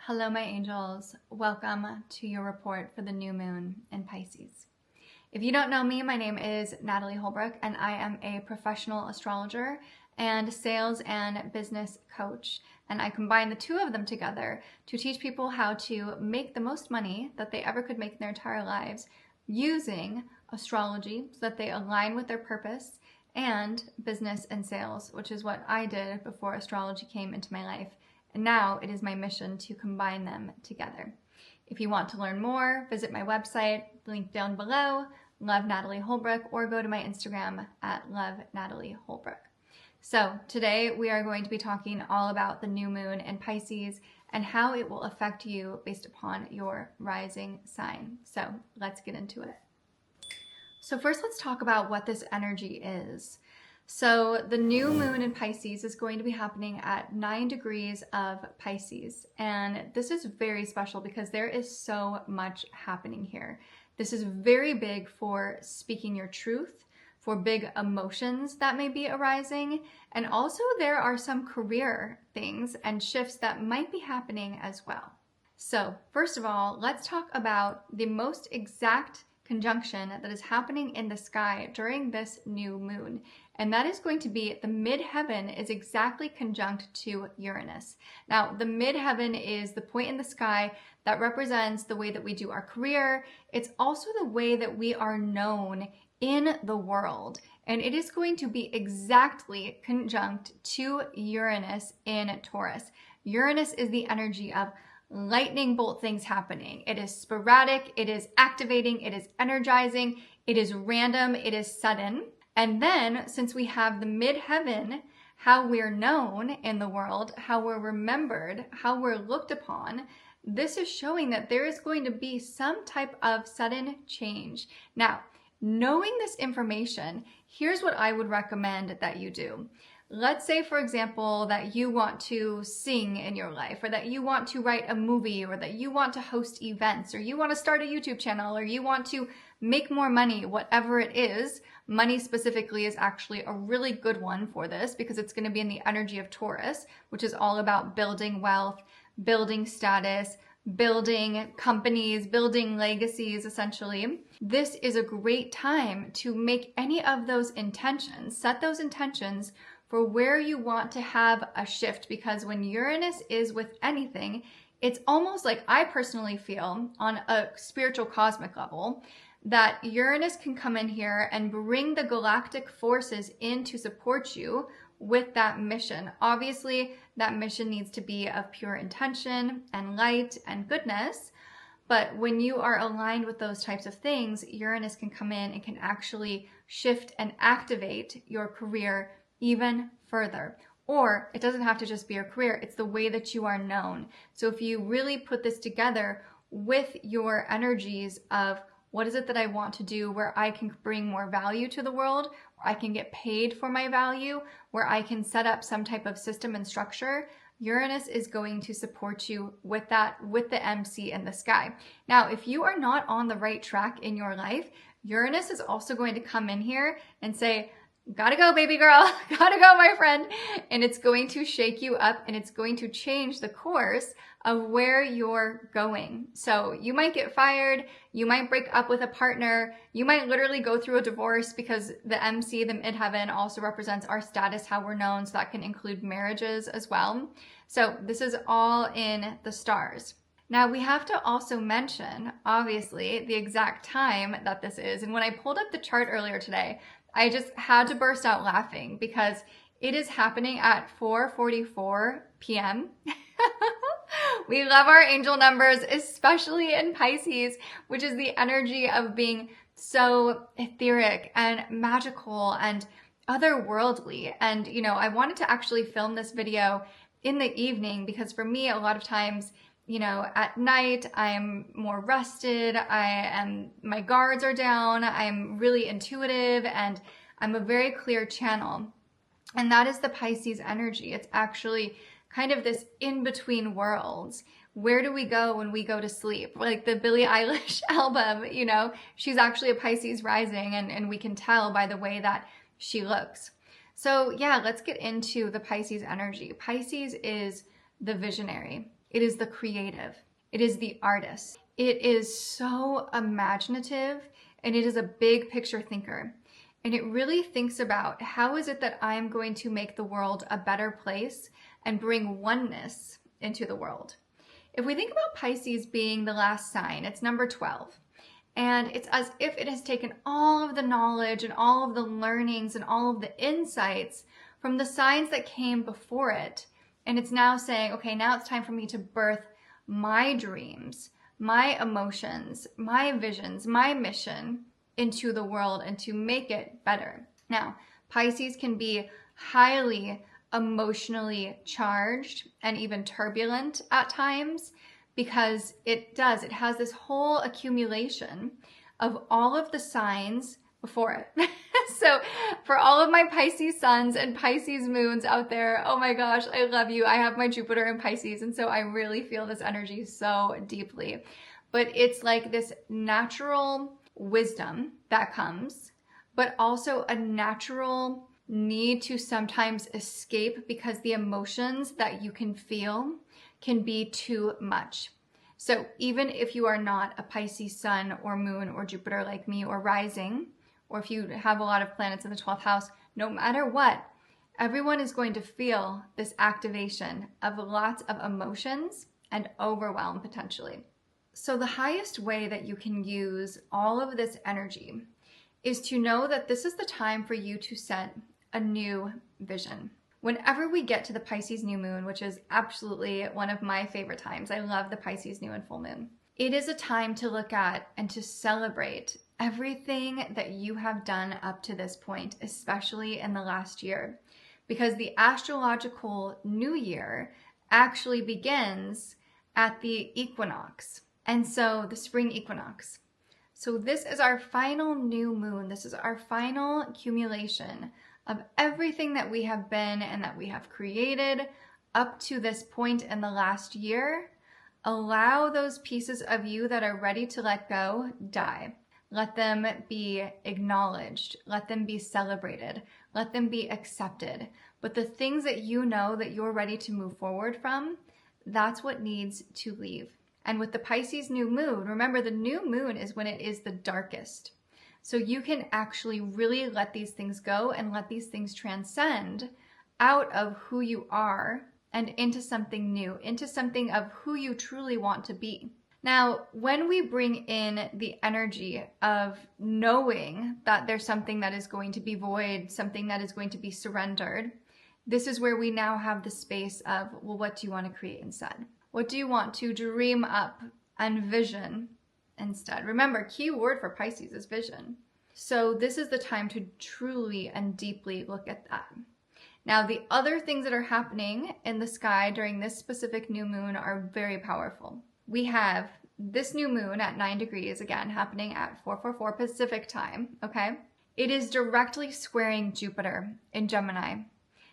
Hello, my angels. Welcome to your report for the new moon in Pisces. If you don't know me, my name is Natalie Holbrook, and I am a professional astrologer and sales and business coach. And I combine the two of them together to teach people how to make the most money that they ever could make in their entire lives using astrology so that they align with their purpose, and business and sales, which is what I did before astrology came into my life. And now it is my mission to combine them together. If you want to learn more, visit my website, link down below, Love Natalie Holbrook, or go to my Instagram at Love Natalie Holbrook. So today we are going to be talking all about the new moon in Pisces and how it will affect you based upon your rising sign. So let's get into it. So first, let's talk about what this energy is. So the new moon in Pisces is going to be happening at 9 degrees of Pisces. And this is very special because there is so much happening here. This is very big for speaking your truth, for big emotions that may be arising. And also there are some career things and shifts that might be happening as well. So first of all, let's talk about the most exact conjunction that is happening in the sky during this new moon. And that is going to be the midheaven is exactly conjunct to Uranus. Now, the midheaven is the point in the sky that represents the way that we do our career. It's also the way that we are known in the world. And it is going to be exactly conjunct to Uranus in Taurus. Uranus is the energy of lightning bolt things happening. It is sporadic, it is activating, it is energizing, it is random, it is sudden. And then since we have the midheaven, how we're known in the world, how we're remembered, how we're looked upon, this is showing that there is going to be some type of sudden change. Now, knowing this information, here's what I would recommend that you do. Let's say, for example, that you want to sing in your life, or that you want to write a movie, or that you want to host events, or you want to start a YouTube channel, or you want to make more money, whatever it is. Money specifically is actually a really good one for this because it's going to be in the energy of Taurus, which is all about building wealth, building status, building companies, building legacies, essentially. This is a great time to make any of those intentions, set those intentions for where you want to have a shift, because when Uranus is with anything, it's almost like, I personally feel on a spiritual cosmic level, that Uranus can come in here and bring the galactic forces in to support you with that mission. Obviously, that mission needs to be of pure intention and light and goodness. But when you are aligned with those types of things, Uranus can come in and can actually shift and activate your career even further. Or it doesn't have to just be your career, it's the way that you are known. So if you really put this together with your energies of what is it that I want to do where I can bring more value to the world, where I can get paid for my value, where I can set up some type of system and structure, Uranus is going to support you with that, with the MC in the sky. Now, if you are not on the right track in your life, Uranus is also going to come in here and say, gotta go, baby girl, gotta go, my friend. And it's going to shake you up and it's going to change the course of where you're going. So you might get fired, you might break up with a partner, you might literally go through a divorce, because the MC, the midheaven, also represents our status, how we're known. So that can include marriages as well. So this is all in the stars. Now we have to also mention, obviously, the exact time that this is. And when I pulled up the chart earlier today, I just had to burst out laughing because it is happening at 4:44 p.m. We love our angel numbers, especially in Pisces, which is the energy of being so etheric and magical and otherworldly. And, you know, I wanted to actually film this video in the evening because for me, a lot of times, you know, at night, I'm more rested, my guards are down, I'm really intuitive, and I'm a very clear channel. And that is the Pisces energy. It's actually kind of this in-between worlds. Where do we go when we go to sleep? Like the Billie Eilish album, you know, she's actually a Pisces rising, and we can tell by the way that she looks. So yeah, let's get into the Pisces energy. Pisces is the visionary. It is the creative. It is the artist. It is so imaginative, and it is a big picture thinker. And it really thinks about, how is it that I'm going to make the world a better place and bring oneness into the world? If we think about Pisces being the last sign, it's number 12. And it's as if it has taken all of the knowledge and all of the learnings and all of the insights from the signs that came before it. And it's now saying, okay, now it's time for me to birth my dreams, my emotions, my visions, my mission into the world and to make it better. Now, Pisces can be highly emotionally charged and even turbulent at times, because it has this whole accumulation of all of the signs before it. So for all of my Pisces suns and Pisces moons out there, oh my gosh, I love you. I have my Jupiter in Pisces, and so I really feel this energy so deeply. But it's like this natural wisdom that comes, but also a natural need to sometimes escape, because the emotions that you can feel can be too much. So even if you are not a Pisces sun or moon or Jupiter like me, or rising, or if you have a lot of planets in the 12th house, no matter what, everyone is going to feel this activation of lots of emotions and overwhelm potentially. So the highest way that you can use all of this energy is to know that this is the time for you to set a new vision. Whenever we get to the Pisces new moon, which is absolutely one of my favorite times, I love the Pisces new and full moon. It is a time to look at and to celebrate everything that you have done up to this point, especially in the last year, because the astrological new year actually begins at the equinox. And so the spring equinox. So this is our final new moon. This is our final accumulation of everything that we have been and that we have created up to this point in the last year. Allow those pieces of you that are ready to let go die. Let them be acknowledged. Let them be celebrated. Let them be accepted. But the things that you know that you're ready to move forward from, that's what needs to leave. And with the Pisces new moon, remember, the new moon is when it is the darkest. So you can actually really let these things go and let these things transcend out of who you are and into something new, into something of who you truly want to be. Now, when we bring in the energy of knowing that there's something that is going to be void, something that is going to be surrendered, this is where we now have the space of, well, what do you want to create instead? What do you want to dream up and vision instead? Remember, key word for Pisces is vision. So this is the time to truly and deeply look at that. Now, the other things that are happening in the sky during this specific new moon are very powerful. We have this new moon at 9 degrees, again, happening at 4:44 Pacific time, okay? It is directly squaring Jupiter in Gemini.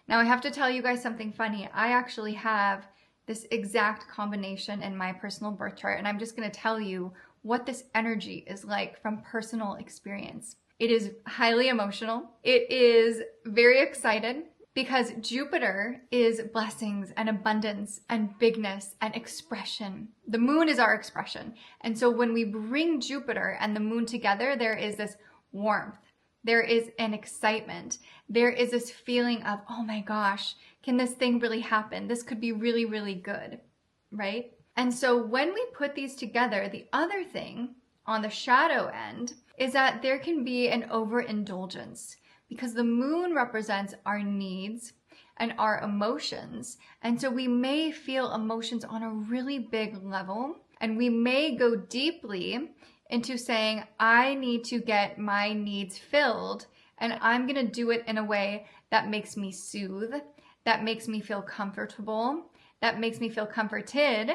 Now, I have to tell you guys something funny. I actually have this exact combination in my personal birth chart, and I'm just going to tell you what this energy is like from personal experience. It is highly emotional. It is very excited because Jupiter is blessings and abundance and bigness and expression. The moon is our expression. And so when we bring Jupiter and the moon together, there is this warmth. There is an excitement. There is this feeling of, oh my gosh, can this thing really happen? This could be really, really good, right? And so when we put these together, the other thing on the shadow end is that there can be an overindulgence, because the moon represents our needs and our emotions. And so we may feel emotions on a really big level, and we may go deeply into saying, I need to get my needs filled, and I'm going to do it in a way that makes me soothe, that makes me feel comfortable, that makes me feel comforted,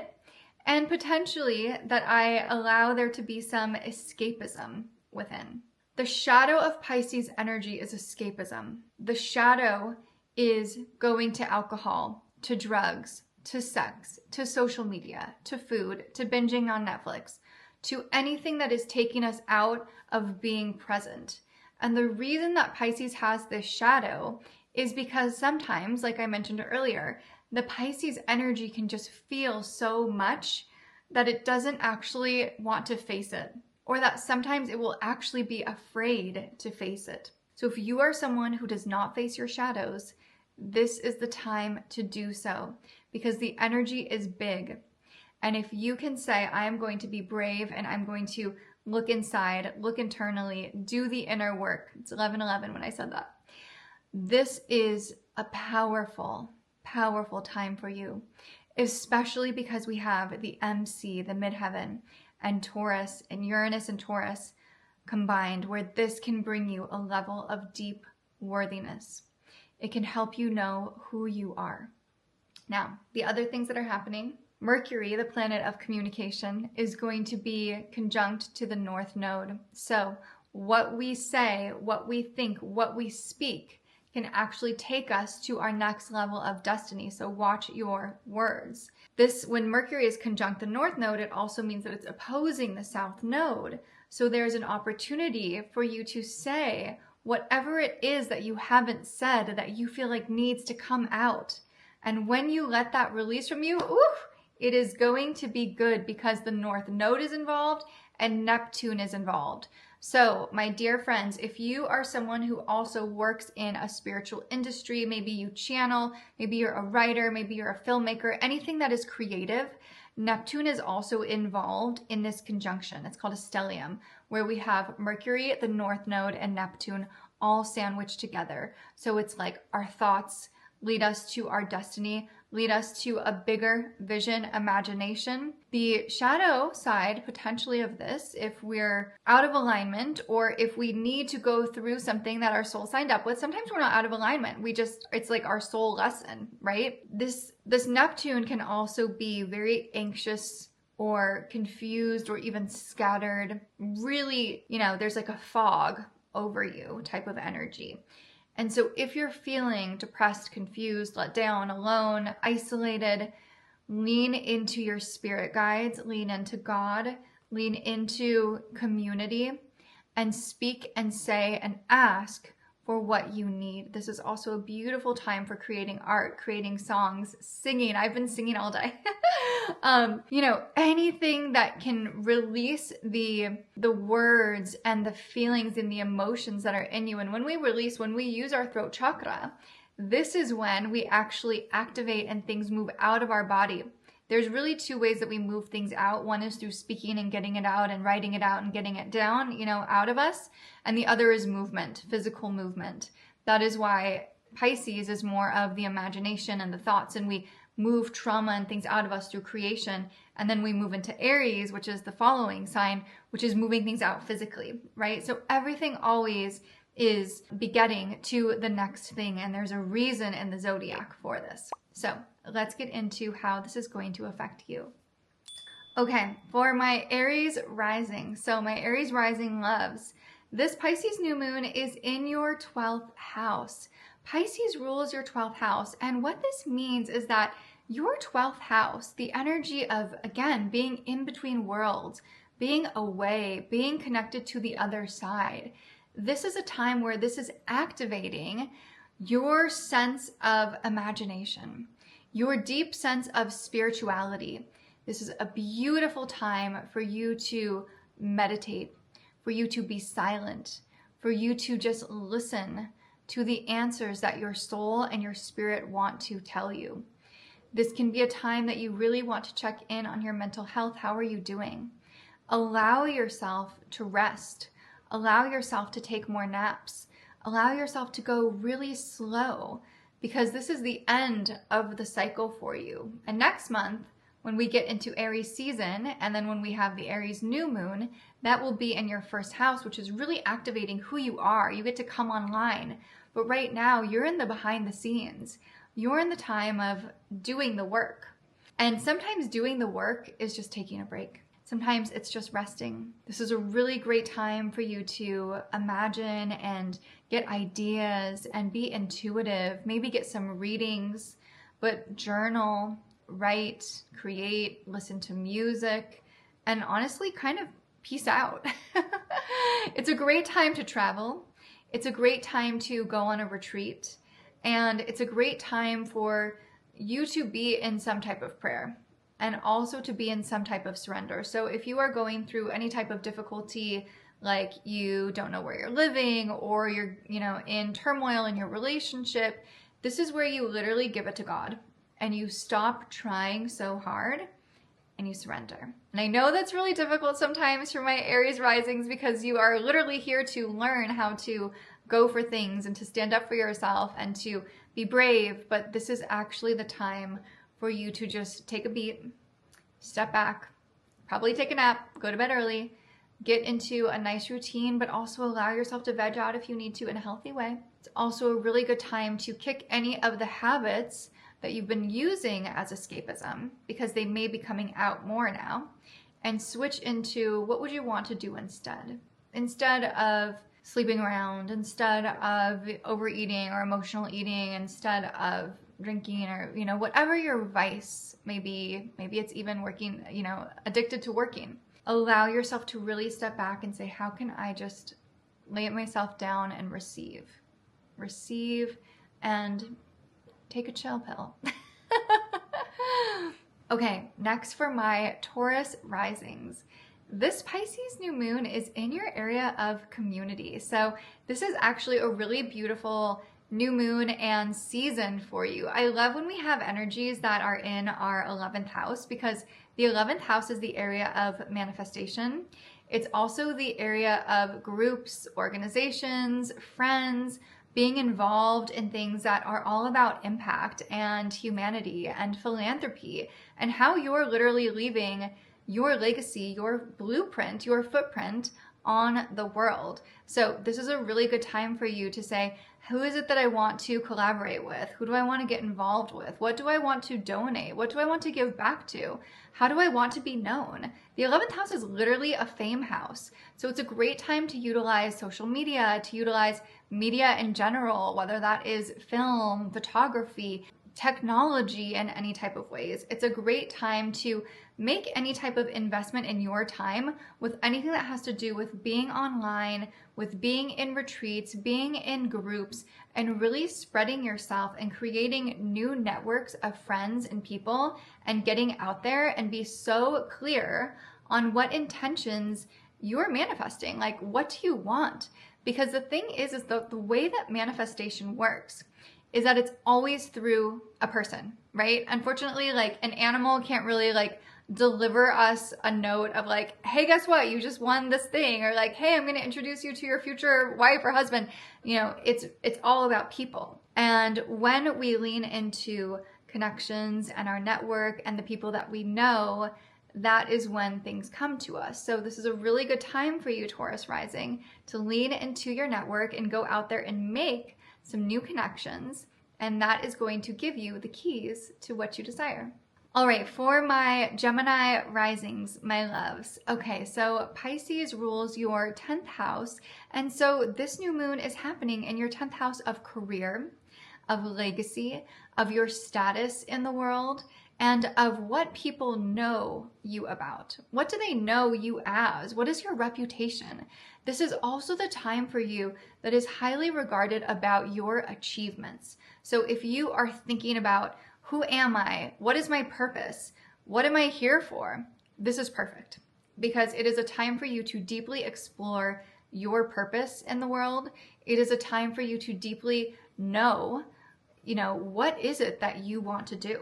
and potentially that I allow there to be some escapism within. The shadow of Pisces energy is escapism. The shadow is going to alcohol, to drugs, to sex, to social media, to food, to binging on Netflix, to anything that is taking us out of being present. And the reason that Pisces has this shadow is because sometimes, like I mentioned earlier, the Pisces energy can just feel so much that it doesn't actually want to face it, or that sometimes it will actually be afraid to face it. So if you are someone who does not face your shadows, this is the time to do so, because the energy is big. And if you can say, I am going to be brave and I'm going to look inside, look internally, do the inner work. It's 11:11 when I said that. This is a powerful, powerful time for you, especially because we have the MC, the midheaven, and Taurus, and Uranus and Taurus combined, where this can bring you a level of deep worthiness. It can help you know who you are. Now, the other things that are happening, Mercury, the planet of communication, is going to be conjunct to the North Node. So what we say, what we think, what we speak can actually take us to our next level of destiny. So watch your words. This, when Mercury is conjunct the North Node, it also means that it's opposing the South Node. So there's an opportunity for you to say whatever it is that you haven't said that you feel like needs to come out. And when you let that release from you, it is going to be good, because the North Node is involved and Neptune is involved. So my dear friends, if you are someone who also works in a spiritual industry, maybe you channel, maybe you're a writer, maybe you're a filmmaker, anything that is creative, Neptune is also involved in this conjunction. It's called a stellium, where we have Mercury, the North Node, and Neptune all sandwiched together. So it's like our thoughts lead us to our destiny, lead us to a bigger vision, imagination. The shadow side potentially of this, if we're out of alignment, or if we need to go through something that our soul signed up with, sometimes we're not out of alignment. It's like our soul lesson, right? This Neptune can also be very anxious or confused or even scattered. Really, there's like a fog over you type of energy. And so if you're feeling depressed, confused, let down, alone, isolated, lean into your spirit guides, lean into God, lean into community, and speak and say and ask for what you need. This is also a beautiful time for creating art, creating songs, singing. I've been singing all day. Anything that can release the words and the feelings and the emotions that are in you. And when we use our throat chakra, this is when we actually activate and things move out of our body. There's really two ways that we move things out. One is through speaking and getting it out and writing it out and getting it down, out of us. And the other is movement, physical movement. That is why Pisces is more of the imagination and the thoughts, and we move trauma and things out of us through creation. And then we move into Aries, which is the following sign, which is moving things out physically, right? So everything always is begetting to the next thing, and there's a reason in the zodiac for this. So let's get into how this is going to affect you. Okay, for my Aries rising. So my Aries rising loves, this Pisces new moon is in your 12th house. Pisces rules your 12th house. And what this means is that your 12th house, the energy of, again, being in between worlds, being away, being connected to the other side. This is a time where this is activating your sense of imagination, your deep sense of spirituality. This is a beautiful time for you to meditate, for you to be silent, for you to just listen to the answers that your soul and your spirit want to tell you. This can be a time that you really want to check in on your mental health. How are you doing? Allow yourself to rest. Allow yourself to take more naps. Allow yourself to go really slow, because this is the end of the cycle for you. And next month, when we get into Aries season, and then when we have the Aries new moon, that will be in your first house, which is really activating who you are. You get to come online. But right now, you're in the behind the scenes. You're in the time of doing the work. And sometimes doing the work is just taking a break. Sometimes it's just resting. This is a really great time for you to imagine and get ideas and be intuitive, maybe get some readings, but journal, write, create, listen to music, and honestly kind of peace out. It's a great time to travel. It's a great time to go on a retreat. And it's a great time for, you to be in some type of prayer and also to be in some type of surrender. So if you are going through any type of difficulty, like you don't know where you're living, or you're, in turmoil in your relationship, this is where you literally give it to God and you stop trying so hard and you surrender. And I know that's really difficult sometimes for my Aries risings, because you are literally here to learn how to go for things and to stand up for yourself and to be brave. But this is actually the time for you to just take a beat, step back, probably take a nap, go to bed early, get into a nice routine, but also allow yourself to veg out if you need to in a healthy way. It's also a really good time to kick any of the habits that you've been using as escapism, because they may be coming out more now, and switch into what would you want to do instead. Instead of sleeping around, instead of overeating or emotional eating, instead of drinking, or, whatever your vice may be, maybe it's even working, addicted to working. Allow yourself to really step back and say, how can I just lay myself down and receive and take a chill pill. Okay, next for my Taurus risings. This Pisces new moon is in your area of community. So this is actually a really beautiful new moon and season for you. I love when we have energies that are in our 11th house, because the 11th house is the area of manifestation. It's also the area of groups, organizations, friends, being involved in things that are all about impact and humanity and philanthropy, and how you're literally leaving your legacy, your blueprint, your footprint on the world. So this is a really good time for you to say, who is it that I want to collaborate with? Who do I want to get involved with? What do I want to donate? What do I want to give back to? How do I want to be known? The 11th house is literally a fame house. So it's a great time to utilize social media, to utilize media in general, whether that is film, photography, technology in any type of ways. It's a great time to make any type of investment in your time with anything that has to do with being online, with being in retreats, being in groups, and really spreading yourself and creating new networks of friends and people, and getting out there and be so clear on what intentions you're manifesting. Like, what do you want? Because the thing is the way that manifestation works is that it's always through a person, right? Unfortunately, like, an animal can't really deliver us a note of hey, guess what? You just won this thing, or hey, I'm going to introduce you to your future wife or husband. It's all about people. And when we lean into connections and our network and the people that we know, that is when things come to us. So this is a really good time for you, Taurus rising, to lean into your network and go out there and make some new connections. And that is going to give you the keys to what you desire. All right, for my Gemini risings, my loves. Okay, so Pisces rules your 10th house. And so this new moon is happening in your 10th house of career, of legacy, of your status in the world, and of what people know you about. What do they know you as? What is your reputation? This is also the time for you that is highly regarded about your achievements. So if you are thinking about, who am I? What is my purpose? What am I here for? This is perfect, because it is a time for you to deeply explore your purpose in the world. It is a time for you to deeply know, what is it that you want to do?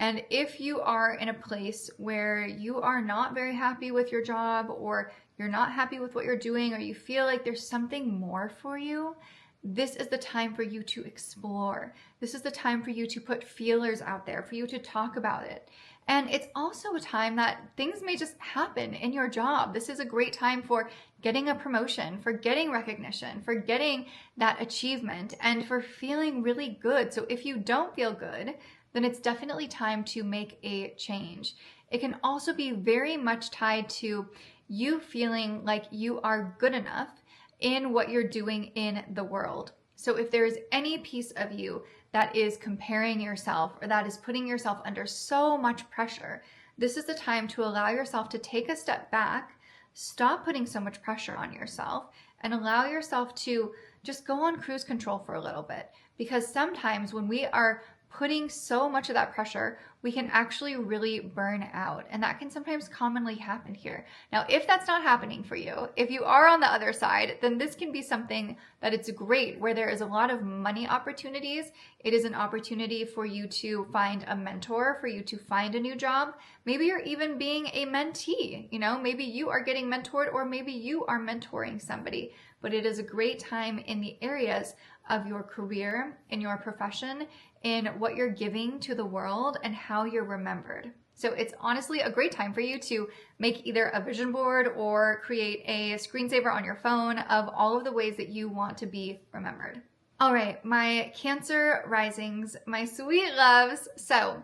And if you are in a place where you are not very happy with your job, or you're not happy with what you're doing, or you feel like there's something more for you, this is the time for you to explore. This is the time for you to put feelers out there, for you to talk about it. And it's also a time that things may just happen in your job. This is a great time for getting a promotion, for getting recognition, for getting that achievement, and for feeling really good. So if you don't feel good, then it's definitely time to make a change. It can also be very much tied to you feeling like you are good enough in what you're doing in the world. So if there is any piece of you that is comparing yourself, or that is putting yourself under so much pressure, this is the time to allow yourself to take a step back, stop putting so much pressure on yourself, and allow yourself to just go on cruise control for a little bit. Because sometimes when we are putting so much of that pressure, we can actually really burn out. And that can sometimes commonly happen here. Now, if that's not happening for you, if you are on the other side, then this can be something that it's great, where there is a lot of money opportunities. It is an opportunity for you to find a mentor, for you to find a new job. Maybe you're even being a mentee, you know, maybe you are getting mentored, or maybe you are mentoring somebody. But it is a great time in the areas of your career, in your profession, in what you're giving to the world, and how you're remembered. So it's honestly a great time for you to make either a vision board or create a screensaver on your phone of all of the ways that you want to be remembered. All right, my Cancer risings, my sweet loves. So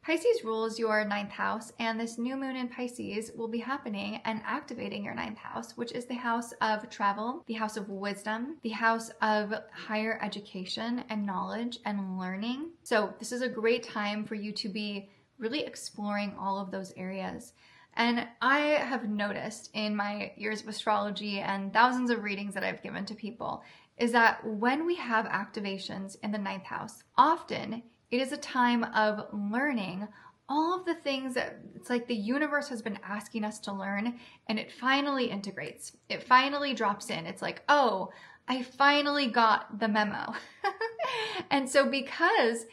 Pisces rules your 9th house, and this new moon in Pisces will be happening and activating your 9th house, which is the house of travel, the house of wisdom, the house of higher education and knowledge and learning. So this is a great time for you to be really exploring all of those areas. And I have noticed in my years of astrology and thousands of readings that I've given to people is that when we have activations in the 9th house, often it is a time of learning all of the things that it's like the universe has been asking us to learn, and it finally integrates. It finally drops in. It's like, oh, I finally got the memo. And so because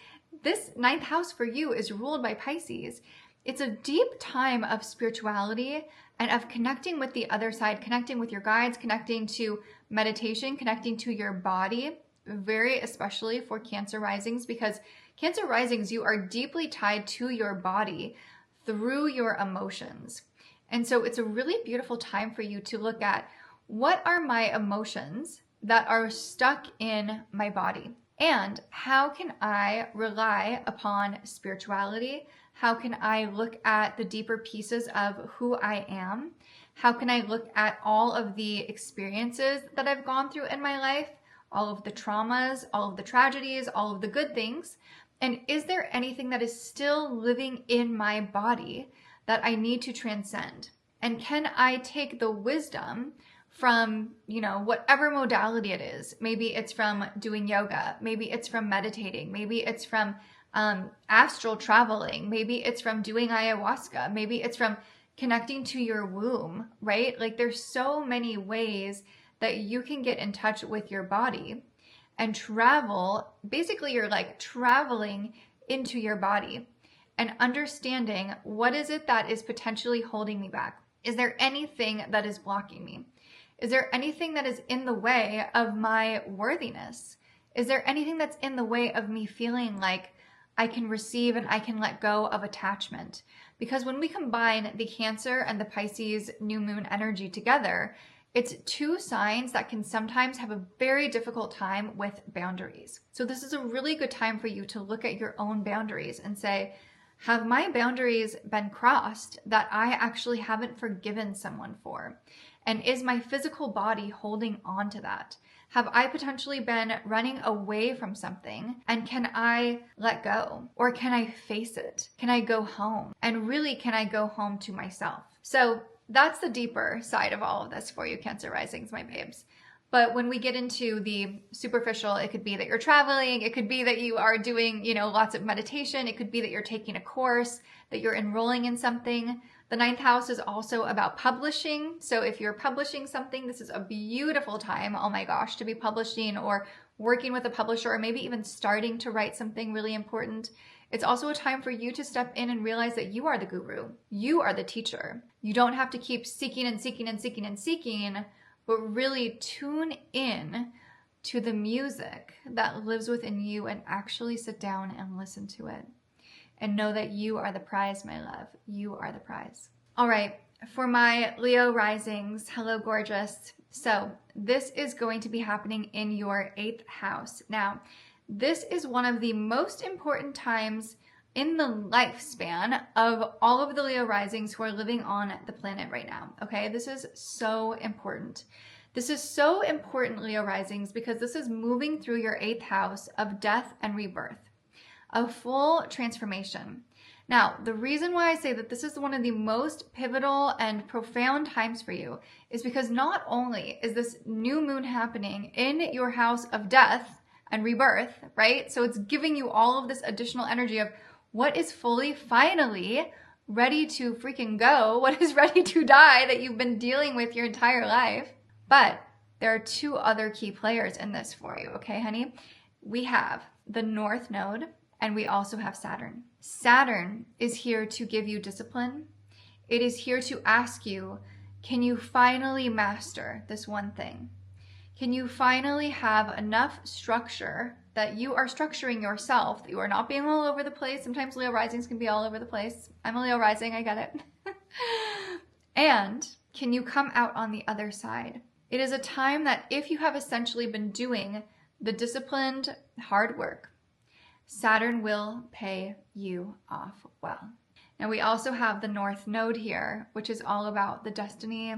this 9th house for you is ruled by Pisces, it's a deep time of spirituality and of connecting with the other side, connecting with your guides, connecting to meditation, connecting to your body, very especially for Cancer risings, because Cancer risings, you are deeply tied to your body through your emotions. And so it's a really beautiful time for you to look at, what are my emotions that are stuck in my body? And how can I rely upon spirituality? How can I look at the deeper pieces of who I am? How can I look at all of the experiences that I've gone through in my life, all of the traumas, all of the tragedies, all of the good things? And is there anything that is still living in my body that I need to transcend? And can I take the wisdom from, whatever modality it is? Maybe it's from doing yoga. Maybe it's from meditating. Maybe it's from astral traveling. Maybe it's from doing ayahuasca. Maybe it's from connecting to your womb, right? Like there's so many ways that you can get in touch with your body and travel. Basically, you're like traveling into your body and understanding, what is it that is potentially holding me back? Is there anything that is blocking me? Is there anything that is in the way of my worthiness? Is there anything that's in the way of me feeling like I can receive and I can let go of attachment? Because when we combine the Cancer and the Pisces new moon energy together, it's two signs that can sometimes have a very difficult time with boundaries. So this is a really good time for you to look at your own boundaries and say, have my boundaries been crossed that I actually haven't forgiven someone for? And is my physical body holding on to that? Have I potentially been running away from something? And can I let go? Or can I face it? Can I go home? And really, can I go home to myself? So that's the deeper side of all of this for you, Cancer risings, my babes. But when we get into the superficial, it could be that you're traveling. It could be that you are doing, lots of meditation. It could be that you're taking a course, that you're enrolling in something. The 9th house is also about publishing. So if you're publishing something, this is a beautiful time, oh my gosh, to be publishing or working with a publisher, or maybe even starting to write something really important. It's also a time for you to step in and realize that you are the guru. You are the teacher. You don't have to keep seeking and seeking and seeking and seeking, but really tune in to the music that lives within you and actually sit down and listen to it. And know that you are the prize, my love. You are the prize. All right, for my Leo risings, hello, gorgeous. So this is going to be happening in your 8th house. Now, this is one of the most important times in the lifespan of all of the Leo risings who are living on the planet right now, okay? This is so important. This is so important, Leo risings, because this is moving through your 8th house of death and rebirth, a full transformation. Now, the reason why I say that this is one of the most pivotal and profound times for you is because not only is this new moon happening in your house of death and rebirth, right? So it's giving you all of this additional energy of what is fully, finally ready to freaking go, what is ready to die that you've been dealing with your entire life. But there are two other key players in this for you, okay, honey? We have the North Node and we also have Saturn. Saturn is here to give you discipline. It is here to ask you, can you finally master this one thing? Can you finally have enough structure that you are structuring yourself, that you are not being all over the place? Sometimes Leo risings can be all over the place. I'm a Leo rising, I get it. And can you come out on the other side? It is a time that if you have essentially been doing the disciplined hard work, Saturn will pay you off well. Now we also have the North Node here, which is all about the destiny,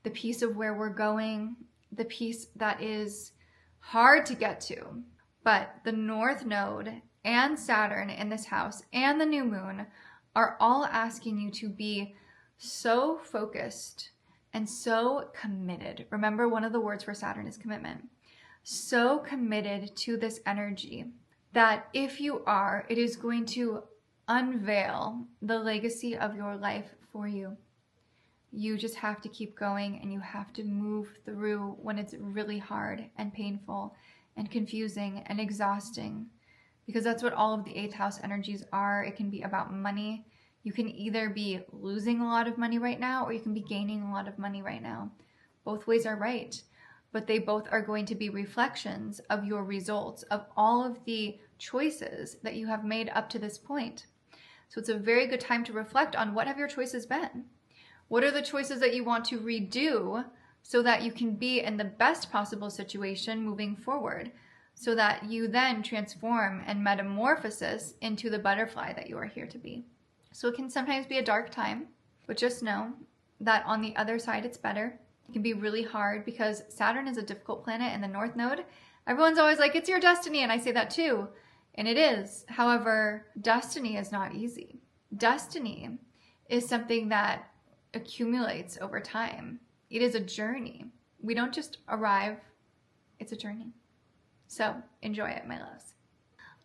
the piece of where we're going, the piece that is hard to get to. But the North Node and Saturn in this house and the new moon are all asking you to be so focused and so committed. Remember, one of the words for Saturn is commitment. So committed to this energy that if you are, it is going to unveil the legacy of your life for you. You just have to keep going and you have to move through when it's really hard and painful and confusing and exhausting, because that's what all of the 8th house energies are. It can be about money. You can either be losing a lot of money right now or you can be gaining a lot of money right now. Both ways are right, but they both are going to be reflections of your results, of all of the choices that you have made up to this point. So it's a very good time to reflect on what have your choices been? What are the choices that you want to redo so that you can be in the best possible situation moving forward, so that you then transform and metamorphosis into the butterfly that you are here to be. So it can sometimes be a dark time, but just know that on the other side it's better. It can be really hard because Saturn is a difficult planet in the North Node. Everyone's always like, it's your destiny, and I say that too. And it is. However, destiny is not easy. Destiny is something that accumulates over time. It is a journey. We don't just arrive. It's a journey. So enjoy it, my loves.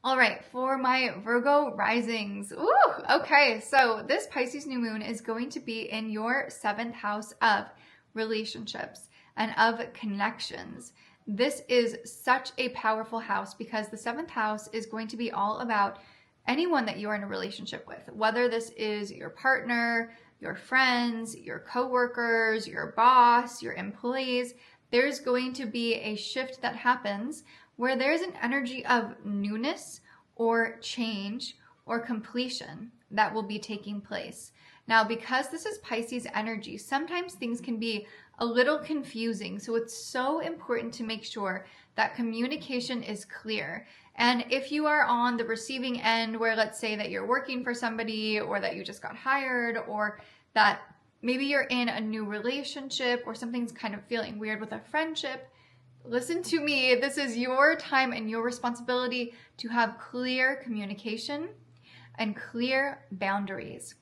All right, for my Virgo risings. Ooh, okay. So this Pisces new moon is going to be in your 7th house of relationships and of connections. This is such a powerful house because the 7th house is going to be all about anyone that you are in a relationship with, whether this is your partner, your friends, your coworkers, your boss, your employees. There's going to be a shift that happens where there's an energy of newness or change or completion that will be taking place. Now, because this is Pisces energy, sometimes things can be a little confusing. So it's so important to make sure that communication is clear. And if you are on the receiving end where, let's say that you're working for somebody, or that you just got hired, or that maybe you're in a new relationship, or something's kind of feeling weird with a friendship, listen to me. This is your time and your responsibility to have clear communication and clear boundaries.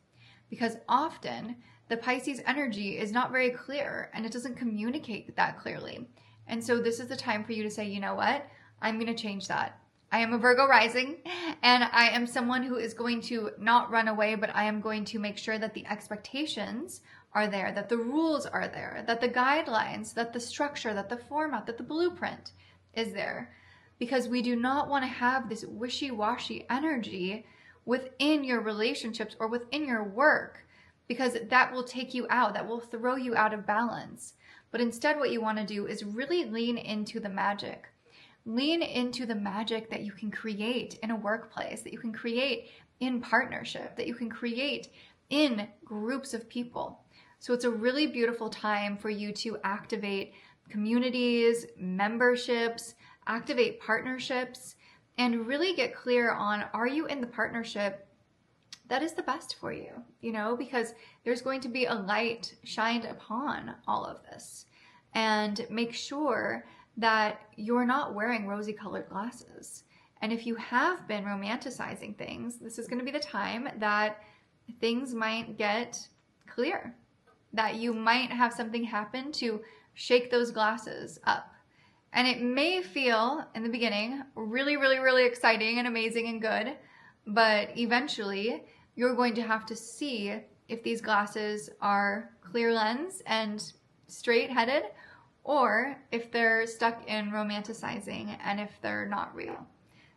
Because often the Pisces energy is not very clear and it doesn't communicate that clearly. And so this is the time for you to say, you know what? I'm going to change that. I am a Virgo rising and I am someone who is going to not run away, but I am going to make sure that the expectations are there, that the rules are there, that the guidelines, that the structure, that the format, that the blueprint is there. Because we do not want to have this wishy-washy energy within your relationships or within your work, because that will take you out, that will throw you out of balance. But instead what you want to do is really lean into the magic. Lean into the magic that you can create in a workplace, that you can create in partnership, that you can create in groups of people. So it's a really beautiful time for you to activate communities, memberships, activate partnerships, and really get clear on, are you in the partnership that is the best for you? You know, because there's going to be a light shined upon all of this. And make sure that you're not wearing rosy colored glasses. And if you have been romanticizing things, this is going to be the time that things might get clear, that you might have something happen to shake those glasses up. And it may feel in the beginning really, really, really exciting and amazing and good, but eventually you're going to have to see if these glasses are clear lens and straight headed, or if they're stuck in romanticizing and if they're not real.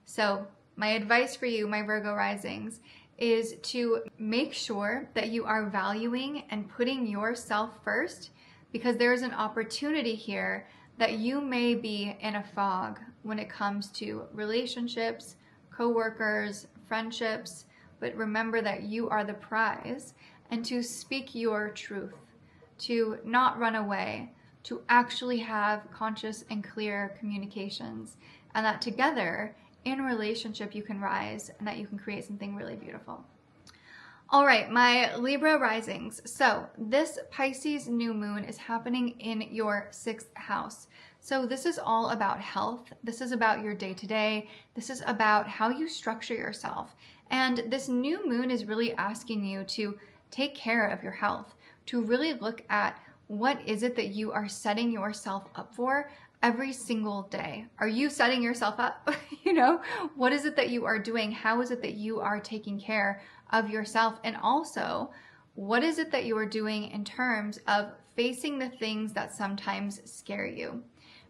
So my advice for you, my Virgo risings, is to make sure that you are valuing and putting yourself first, because there's an opportunity here that you may be in a fog when it comes to relationships, co-workers, friendships, but remember that you are the prize, and to speak your truth, to not run away, to actually have conscious and clear communications, and that together in relationship you can rise and that you can create something really beautiful. All right, my Libra risings. So this Pisces new moon is happening in your 6th house. So this is all about health. This is about your day-to-day. This is about how you structure yourself. And this new moon is really asking you to take care of your health, to really look at what is it that you are setting yourself up for every single day. Are you setting yourself up? What is it that you are doing? How is it that you are taking care of yourself? And also, what is it that you are doing in terms of facing the things that sometimes scare you?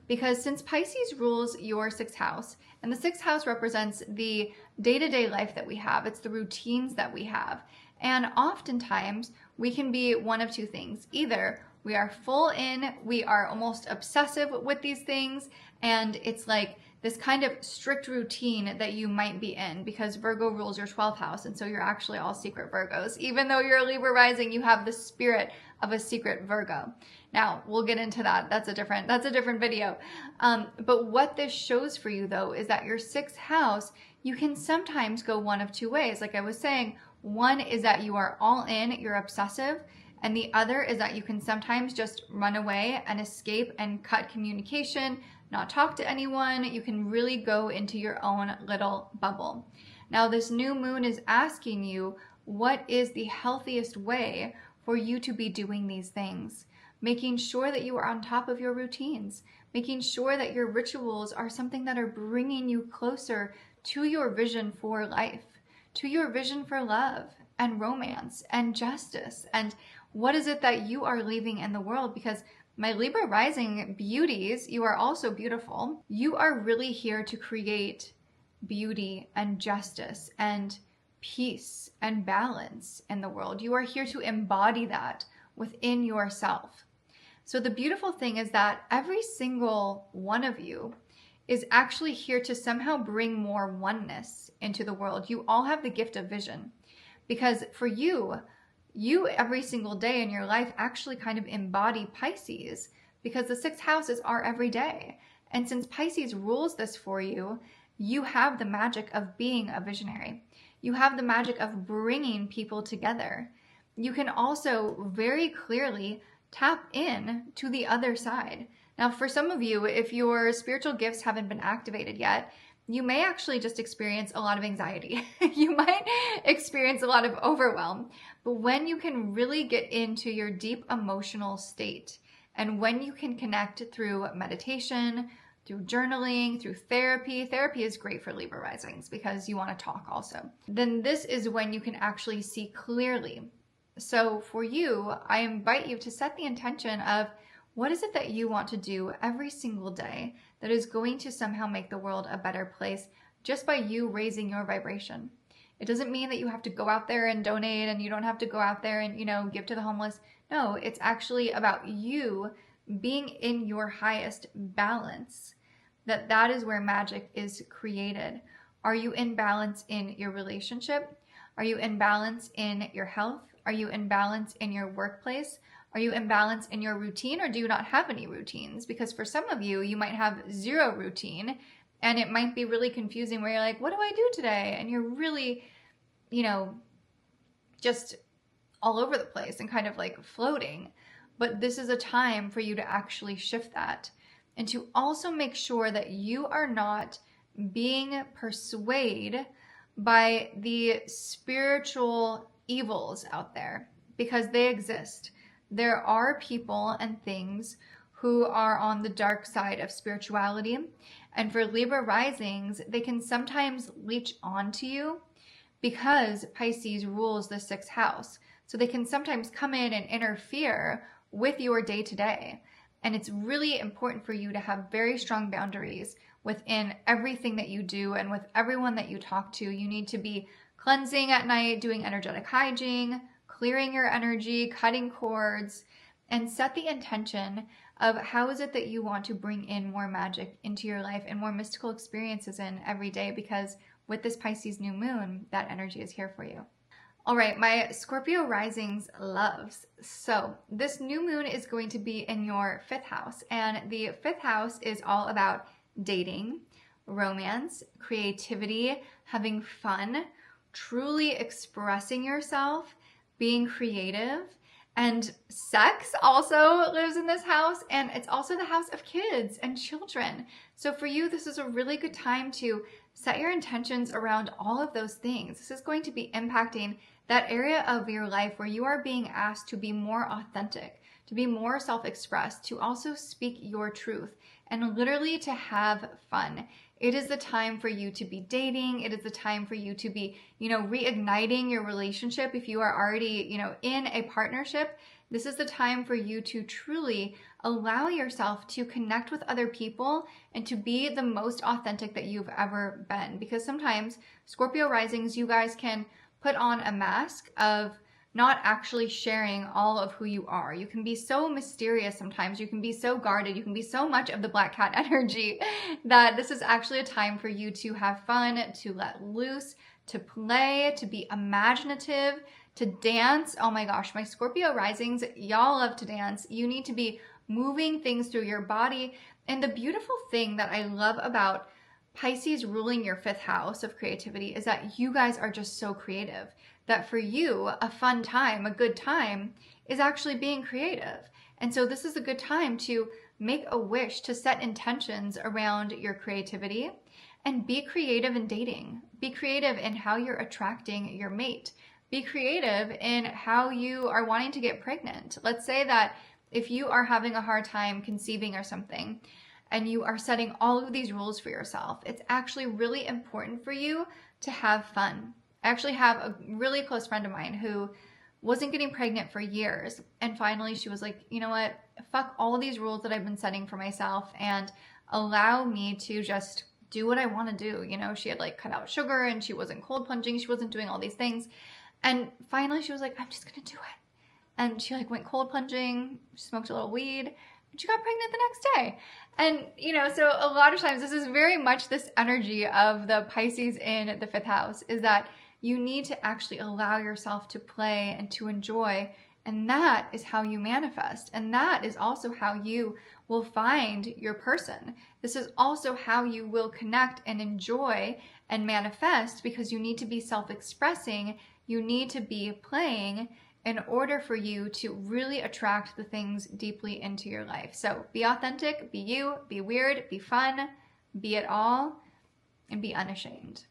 Because since Pisces rules your 6th house, and the 6th house represents the day-to-day life that we have, it's the routines that we have. And oftentimes we can be one of two things. Either we are full in, we are almost obsessive with these things, and it's like this kind of strict routine that you might be in, because Virgo rules your 12th house, and so you're actually all secret Virgos. Even though you're a Libra rising, you have the spirit of a secret Virgo. Now, we'll get into that. That's a different video. But what this shows for you, though, is that your 6th house, you can sometimes go one of two ways. Like I was saying, one is that you are all in, you're obsessive, and the other is that you can sometimes just run away and escape and cut communication, not talk to anyone. You can really go into your own little bubble. Now, this new moon is asking you, what is the healthiest way for you to be doing these things? Making sure that you are on top of your routines, making sure that your rituals are something that are bringing you closer to your vision for life, to your vision for love and romance and justice. And what is it that you are leaving in the world? Because my Libra rising beauties, you are also beautiful. You are really here to create beauty and justice and peace and balance in the world. You are here to embody that within yourself. So the beautiful thing is that every single one of you is actually here to somehow bring more oneness into the world. You all have the gift of vision, because for you every single day in your life actually kind of embody Pisces, because the 6th house is our everyday. And since Pisces rules this for you, you have the magic of being a visionary. You have the magic of bringing people together. You can also very clearly tap in to the other side. Now, for some of you, if your spiritual gifts haven't been activated yet, you may actually just experience a lot of anxiety. You might experience a lot of overwhelm. But when you can really get into your deep emotional state, and when you can connect through meditation, through journaling, through therapy is great for Libra risings because you want to talk also, then this is when you can actually see clearly. So for you, I invite you to set the intention of, what is it that you want to do every single day that is going to somehow make the world a better place just by you raising your vibration? It doesn't mean that you have to go out there and donate, and you don't have to go out there and, give to the homeless. No, it's actually about you being in your highest balance. That is where magic is created. Are you in balance in your relationship? Are you in balance in your health? Are you in balance in your workplace? Are you in balance in your routine, or do you not have any routines? Because for some of you, you might have zero routine, and it might be really confusing where you're like, what do I do today? And you're really, just all over the place and kind of like floating. But this is a time for you to actually shift that, and to also make sure that you are not being persuaded by the spiritual evils out there, because they exist. There are people and things who are on the dark side of spirituality. And for Libra risings, they can sometimes leech onto you because Pisces rules the 6th house. So they can sometimes come in and interfere with your day-to-day. And it's really important for you to have very strong boundaries within everything that you do and with everyone that you talk to. You need to be cleansing at night, doing energetic hygiene, clearing your energy, cutting cords, and set the intention of how is it that you want to bring in more magic into your life and more mystical experiences in every day, because with this Pisces new moon, that energy is here for you. All right, my Scorpio risings loves. So this new moon is going to be in your 5th house, and the 5th house is all about dating, romance, creativity, having fun, truly expressing yourself, being creative. And sex also lives in this house, and it's also the house of kids and children. So for you, this is a really good time to set your intentions around all of those things. This is going to be impacting that area of your life where you are being asked to be more authentic, to be more self-expressed, to also speak your truth, and literally to have fun. It is the time for you to be dating. It is the time for you to be, reigniting your relationship. If you are already, in a partnership, this is the time for you to truly allow yourself to connect with other people and to be the most authentic that you've ever been. Because sometimes Scorpio risings, you guys can put on a mask of not actually sharing all of who you are. You can be so mysterious sometimes. You can be so guarded. You can be so much of the black cat energy that this is actually a time for you to have fun, to let loose, to play, to be imaginative, to dance. Oh my gosh, my Scorpio risings, y'all love to dance. You need to be moving things through your body. And the beautiful thing that I love about Pisces ruling your 5th house of creativity is that you guys are just so creative. That for you, a fun time, a good time, is actually being creative. And so this is a good time to make a wish, to set intentions around your creativity, and be creative in dating. Be creative in how you're attracting your mate. Be creative in how you are wanting to get pregnant. Let's say that if you are having a hard time conceiving or something, and you are setting all of these rules for yourself, it's actually really important for you to have fun. I actually have a really close friend of mine who wasn't getting pregnant for years. And finally she was like, you know what, fuck all these rules that I've been setting for myself and allow me to just do what I want to do. She had cut out sugar and she wasn't cold plunging. She wasn't doing all these things. And finally she was like, I'm just going to do it. And she went cold plunging, smoked a little weed, and she got pregnant the next day. And, so a lot of times this is very much this energy of the Pisces in the 5th house, is that you need to actually allow yourself to play and to enjoy. And that is how you manifest. And that is also how you will find your person. This is also how you will connect and enjoy and manifest, because you need to be self-expressing. You need to be playing in order for you to really attract the things deeply into your life. So be authentic, be you, be weird, be fun, be it all, and be unashamed.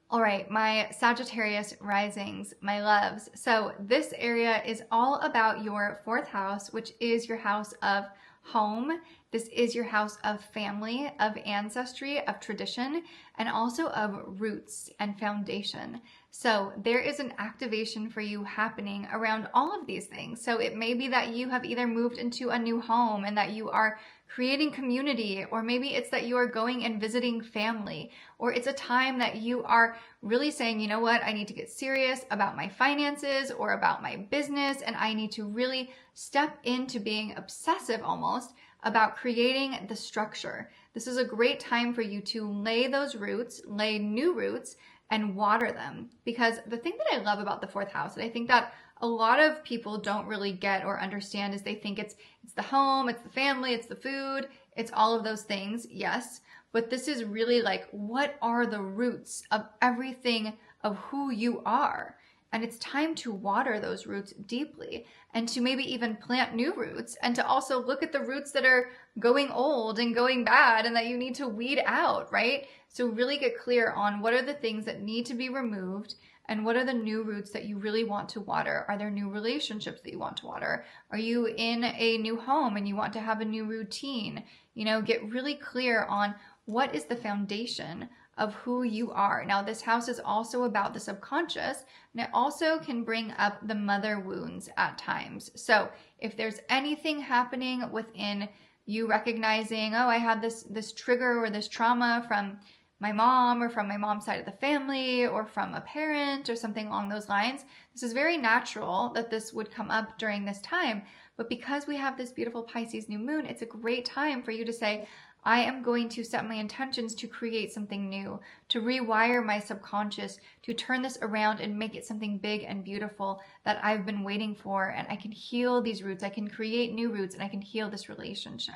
All right, my Sagittarius risings, my loves. So this area is all about your 4th house, which is your house of home. This is your house of family, of ancestry, of tradition, and also of roots and foundation. So there is an activation for you happening around all of these things. So it may be that you have either moved into a new home and that you are creating community, or maybe it's that you are going and visiting family, or it's a time that you are really saying, you know what, I need to get serious about my finances or about my business, and I need to really step into being obsessive almost about creating the structure. This is a great time for you to lay those roots, lay new roots, and water them. Because the thing that I love about the 4th house, and I think that a lot of people don't really get or understand, is they think it's the home, it's the family, it's the food, it's all of those things, yes. But this is really what are the roots of everything of who you are? And it's time to water those roots deeply, and to maybe even plant new roots, and to also look at the roots that are going old and going bad and that you need to weed out, right? So really get clear on what are the things that need to be removed And what are the new roots that you really want to water? Are there new relationships that you want to water? Are you in a new home and you want to have a new routine? You know, get really clear on what is the foundation of who you are. Now, this house is also about the subconscious, and it also can bring up the mother wounds at times. So if there's anything happening within you recognizing, oh, I had this trigger or this trauma from my mom or from my mom's side of the family or from a parent or something along those lines, this is very natural that this would come up during this time. But because we have this beautiful Pisces new moon, it's a great time for you to say, I am going to set my intentions to create something new, to rewire my subconscious, to turn this around and make it something big and beautiful that I've been waiting for. And I can heal these roots. I can create new roots and I can heal this relationship.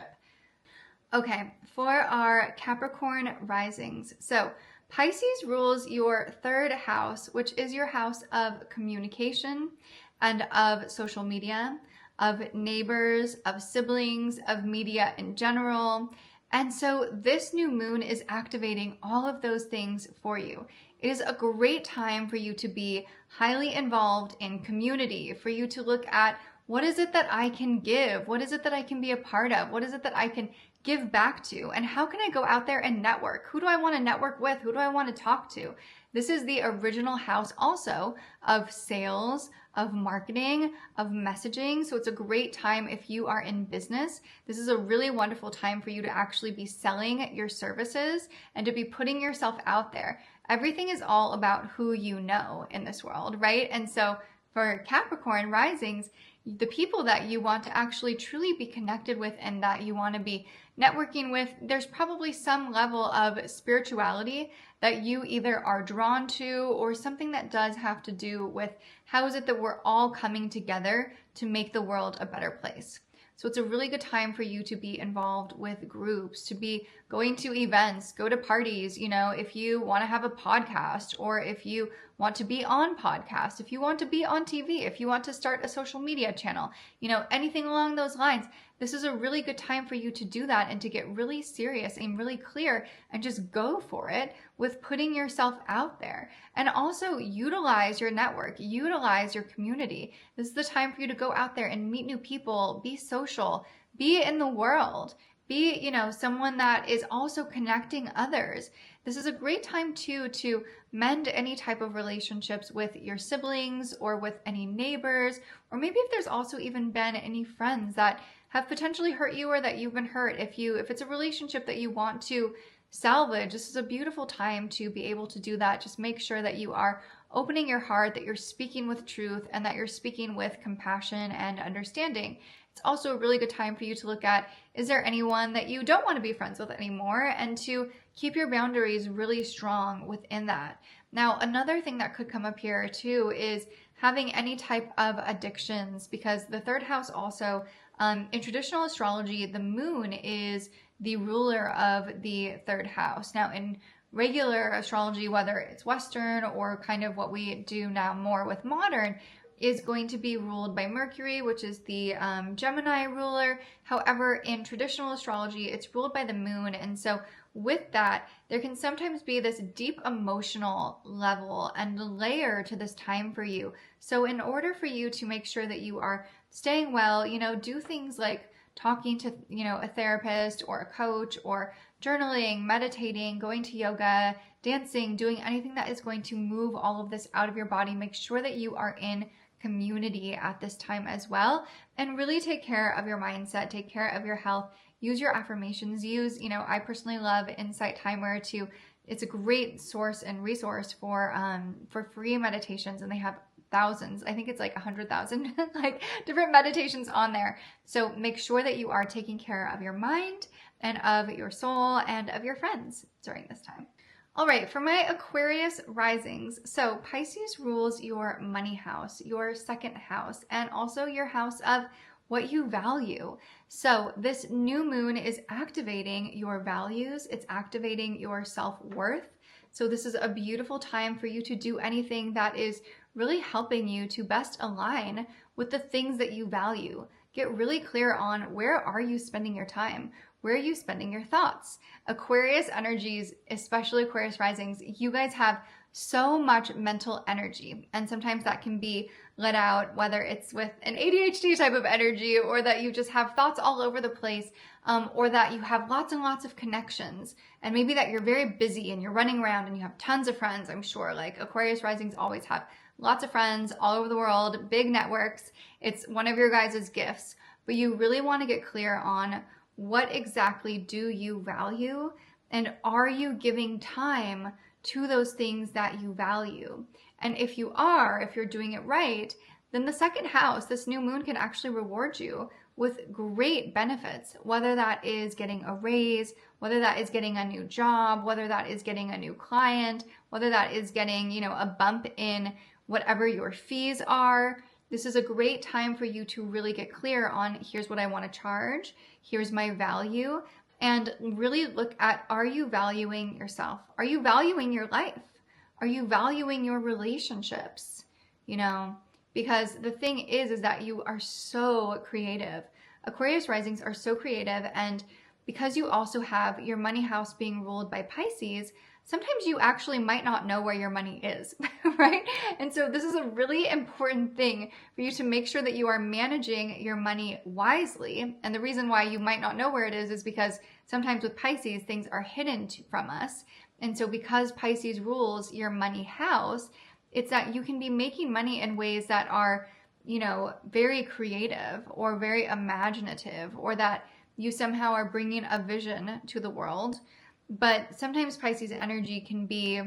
Okay, for our Capricorn risings. So Pisces rules your third house, which is your house of communication and of social media, of neighbors, of siblings, of media in general. And so this new moon is activating all of those things for you. It is a great time for you to be highly involved in community, for you to look at what is it that I can give? What is it that I can be a part of? What is it that I can give back to? And how can I go out there and network? Who do I want to network with? Who do I want to talk to? This is the original house also of sales, of marketing, of messaging. So it's a great time if you are in business. This is a really wonderful time for you to actually be selling your services and to be putting yourself out there. Everything is all about who you know in this world, right? And so for Capricorn risings, the people that you want to actually truly be connected with and that you want to be networking with, there's probably some level of spirituality that you either are drawn to or something that does have to do with how is it that we're all coming together to make the world a better place. So it's a really good time for you to be involved with groups, to be going to events, go to parties, you know, if you want to have a podcast or if you want to be on podcast, if you want to be on TV, if you want to start a social media channel, you know, anything along those lines. This is a really good time for you to do that and to get really serious and really clear and just go for it with putting yourself out there. And also utilize your network, utilize your community. This is the time for you to go out there and meet new people, be social, be in the world, be, you know, someone that is also connecting others. This is a great time too to mend any type of relationships with your siblings or with any neighbors, or maybe if there's also even been any friends that have potentially hurt you or that you've been hurt. If it's a relationship that you want to salvage, this is a beautiful time to be able to do that. Just make sure that you are opening your heart, that you're speaking with truth, and that you're speaking with compassion and understanding. It's also a really good time for you to look at, is there anyone that you don't want to be friends with anymore, and to keep your boundaries really strong within that. Now, another thing that could come up here too is having any type of addictions, because the third house also, in traditional astrology, the moon is the ruler of the third house. Now, in regular astrology, whether it's Western or kind of what we do now more with modern, is going to be ruled by Mercury, which is the Gemini ruler. However, in traditional astrology, it's ruled by the moon. And so with that, there can sometimes be this deep emotional level and layer to this time for you. So in order for you to make sure that you are staying well, you know, do things like talking to, you know, a therapist or a coach, or journaling, meditating, going to yoga, dancing, doing anything that is going to move all of this out of your body. Make sure that you are in community at this time as well, and really take care of your mindset, take care of your health, use your affirmations, use, you know, I personally love Insight Timer too. It's a great source and resource for free meditations, and they have thousands. I think it's like 100,000 like different meditations on there. So make sure that you are taking care of your mind and of your soul and of your friends during this time. All right, for my Aquarius risings, so Pisces rules your money house, your second house, and also your house of what you value. So this new moon is activating your values. It's activating your self-worth. So this is a beautiful time for you to do anything that is really helping you to best align with the things that you value. Get really clear on, where are you spending your time? Where are you spending your thoughts? Aquarius energies, especially Aquarius risings, you guys have so much mental energy. And sometimes that can be let out, whether it's with an ADHD type of energy, or that you just have thoughts all over the place, or that you have lots and lots of connections, and maybe that you're very busy and you're running around and you have tons of friends. I'm sure like Aquarius risings always have lots of friends all over the world, big networks. It's one of your guys' gifts, but you really want to get clear on what exactly do you value, and are you giving time to those things that you value? And if you are, if you're doing it right, then the second house, this new moon, can actually reward you with great benefits, whether that is getting a raise, whether that is getting a new job, whether that is getting a new client, whether that is getting, a bump in whatever your fees are. This is a great time for you to really get clear on, here's what I want to charge, here's my value, and really look at, are you valuing yourself? Are you valuing your life? Are you valuing your relationships? Because the thing is that you are so creative. Aquarius risings are so creative, and because you also have your money house being ruled by Pisces, sometimes you actually might not know where your money is, right? And so this is a really important thing for you to make sure that you are managing your money wisely. And the reason why you might not know where it is because sometimes with Pisces, things are hidden from us. And so because Pisces rules your money house, it's that you can be making money in ways that are, very creative or very imaginative, or that you somehow are bringing a vision to the world. But sometimes Pisces energy can be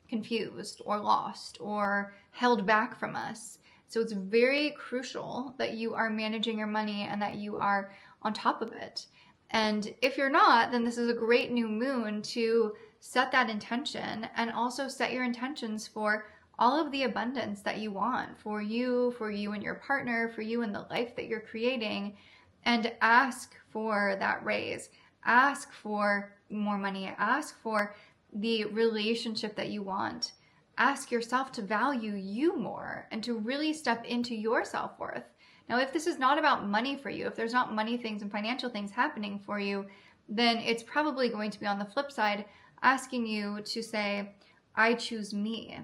confused or lost or held back from us. So it's very crucial that you are managing your money and that you are on top of it. And if you're not, then this is a great new moon to set that intention, and also set your intentions for all of the abundance that you want for you and your partner, for you and the life that you're creating, and ask for that raise. Ask for more money. Ask for the relationship that you want. Ask yourself to value you more and to really step into your self-worth. Now, if this is not about money for you, if there's not money things and financial things happening for you, then it's probably going to be on the flip side, asking you to say, I choose me.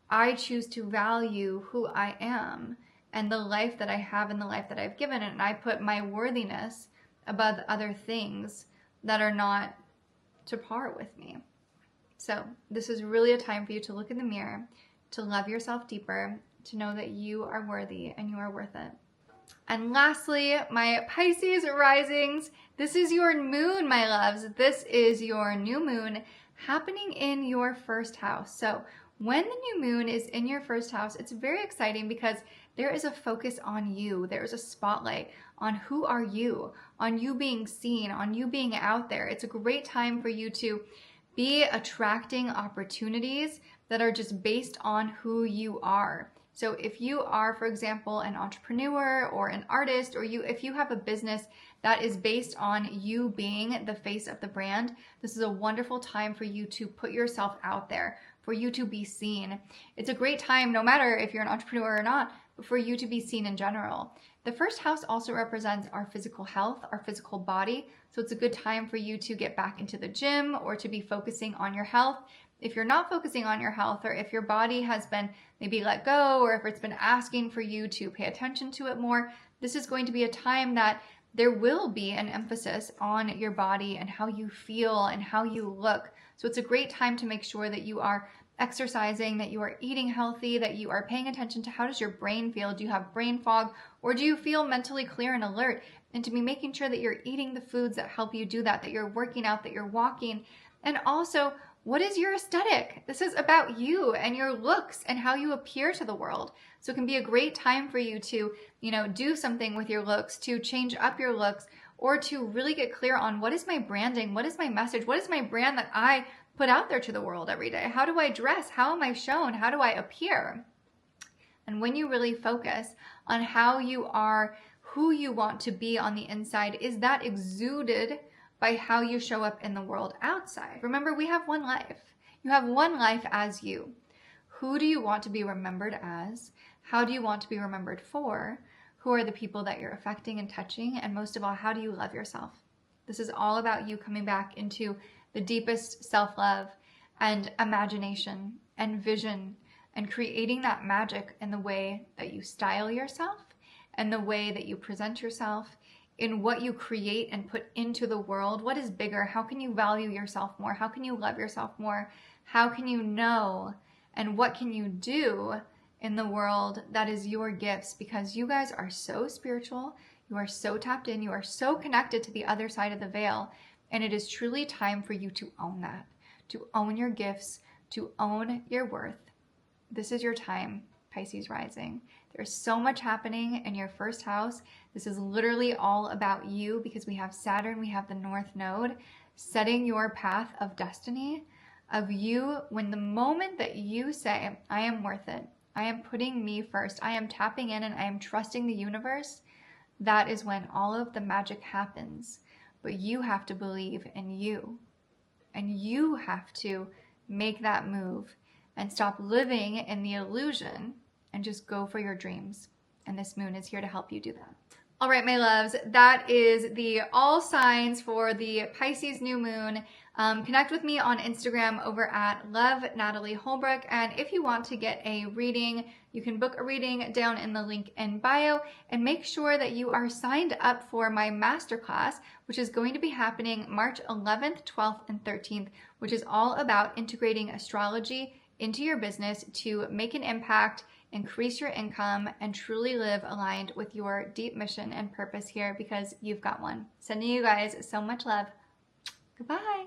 I choose to value who I am and the life that I have and the life that I've given. And I put my worthiness above other things that are not to par with me. So this is really a time for you to look in the mirror, to love yourself deeper, to know that you are worthy and you are worth it. And lastly, my Pisces risings, this is your moon, my loves. This is your new moon happening in your first house. So when the new moon is in your first house, it's very exciting because there is a focus on you. There's a spotlight on who are you, on you being seen, on you being out there. It's a great time for you to be attracting opportunities that are just based on who you are. So if you are, for example, an entrepreneur or an artist, or if you have a business that is based on you being the face of the brand, this is a wonderful time for you to put yourself out there, for you to be seen. It's a great time, no matter if you're an entrepreneur or not, for you to be seen in general. The first house also represents our physical health, our physical body. So it's a good time for you to get back into the gym or to be focusing on your health. If you're not focusing on your health, or if your body has been maybe let go, or if it's been asking for you to pay attention to it more, this is going to be a time that there will be an emphasis on your body and how you feel and how you look. So it's a great time to make sure that you are exercising, that you are eating healthy, that you are paying attention to how does your brain feel? Do you have brain fog, or do you feel mentally clear and alert? And to be making sure that you're eating the foods that help you do that you're working out, that you're walking. And also, what is your aesthetic? This is about you and your looks and how you appear to the world. So it can be a great time for you to, do something with your looks, to change up your looks, or to really get clear on what is my branding? What is my message? What is my brand that I put out there to the world every day? How do I dress? How am I shown? How do I appear? And when you really focus on how you are, who you want to be on the inside, is that exuded by how you show up in the world outside? Remember, we have one life. You have one life as you. Who do you want to be remembered as? How do you want to be remembered for? Who are the people that you're affecting and touching? And most of all, how do you love yourself? This is all about you coming back into the deepest self-love and imagination and vision, and creating that magic in the way that you style yourself and the way that you present yourself, in what you create and put into the world. What is bigger? How can you value yourself more? How can you love yourself more? How can you know? And what can you do in the world that is your gifts? Because you guys are so spiritual. You are so tapped in. You are so connected to the other side of the veil. And it is truly time for you to own that, to own your gifts, to own your worth. This is your time, Pisces rising. There's so much happening in your first house. This is literally all about you, because we have Saturn, we have the North Node, setting your path of destiny, of you. When the moment that you say, I am worth it, I am putting me first, I am tapping in and I am trusting the universe, that is when all of the magic happens. But you have to believe in you, and you have to make that move and stop living in the illusion and just go for your dreams. And this moon is here to help you do that. All right, my loves, that is the all signs for the Pisces new moon. Connect with me on Instagram over at Love Natalie Holbrook. And if you want to get a reading, you can book a reading down in the link in bio, and make sure that you are signed up for my masterclass, which is going to be happening March 11th, 12th, and 13th, which is all about integrating astrology into your business to make an impact, increase your income, and truly live aligned with your deep mission and purpose here, because you've got one. Sending you guys so much love. Goodbye.